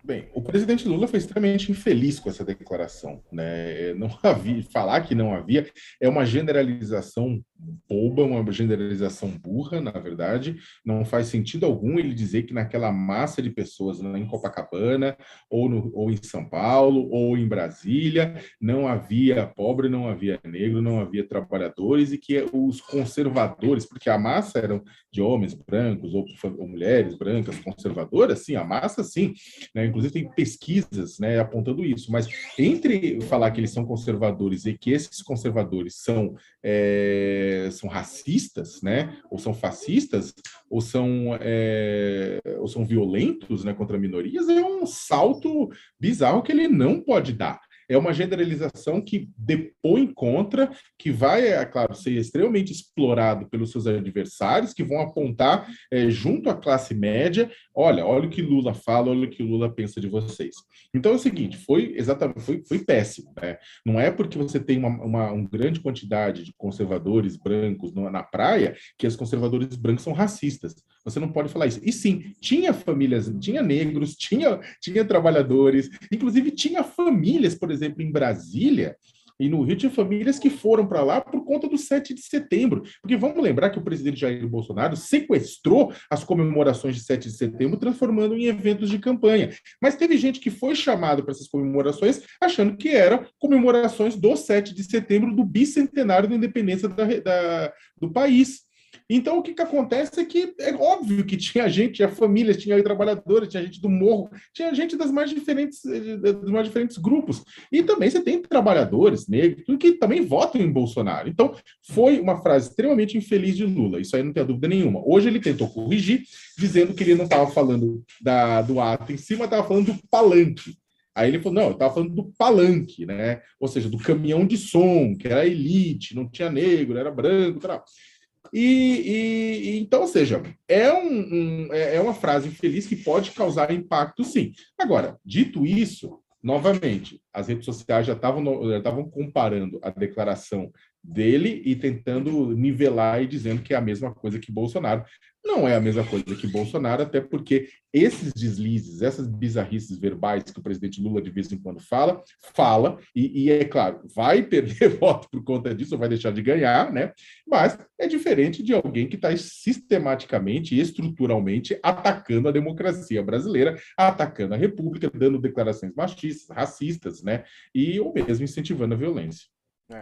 Bem, o presidente Lula foi extremamente infeliz com essa declaração, né? Não havia, falar que não havia é uma generalização boba, uma generalização burra, na verdade. Não faz sentido algum ele dizer que naquela massa de pessoas em Copacabana, ou em São Paulo, ou em Brasília, não havia pobre, não havia negro, não havia trabalhadores, e que os conservadores, porque a massa eram de homens brancos ou mulheres brancas conservadoras, sim, a massa sim, né? Inclusive tem pesquisas, né, apontando isso, mas entre falar que eles são conservadores e que esses conservadores são racistas, né, ou são fascistas, ou são violentos, né, contra minorias, é um salto bizarro que ele não pode dar. É uma generalização que depõe contra, que vai, é claro, ser extremamente explorado pelos seus adversários, que vão apontar junto à classe média, olha o que Lula fala, olha o que Lula pensa de vocês. Então é o seguinte, foi péssimo, né? Não é porque você tem uma grande quantidade de conservadores brancos na praia que os conservadores brancos são racistas. Você não pode falar isso. E sim, tinha famílias, tinha negros, tinha trabalhadores, inclusive tinha famílias, por exemplo, em Brasília, e no Rio tinha famílias que foram para lá por conta do 7 de setembro. Porque vamos lembrar que o presidente Jair Bolsonaro sequestrou as comemorações de 7 de setembro, transformando em eventos de campanha. Mas teve gente que foi chamado para essas comemorações achando que eram comemorações do 7 de setembro, do bicentenário da independência do país. Então, o que acontece é que é óbvio que tinha gente, tinha famílias, tinha trabalhadores, tinha gente do morro, tinha gente dos mais diferentes grupos. E também você tem trabalhadores negros que também votam em Bolsonaro. Então, foi uma frase extremamente infeliz de Lula, isso aí não tem dúvida nenhuma. Hoje ele tentou corrigir, dizendo que ele não estava falando do ato em cima, estava falando do palanque. Aí ele falou, não, eu estava falando do palanque, né? Ou seja, do caminhão de som, que era elite, não tinha negro, era branco, tal. Então, ou seja, é uma frase infeliz que pode causar impacto, sim. Agora, dito isso, novamente, as redes sociais já estavam comparando a declaração dele e tentando nivelar e dizendo que é a mesma coisa que Bolsonaro. Não é a mesma coisa que Bolsonaro, até porque esses deslizes, essas bizarrices verbais que o presidente Lula de vez em quando fala, e é claro, vai perder voto por conta disso, ou vai deixar de ganhar, né? Mas é diferente de alguém que está sistematicamente e estruturalmente atacando a democracia brasileira, atacando a República, dando declarações machistas, racistas, né? Ou mesmo incentivando a violência.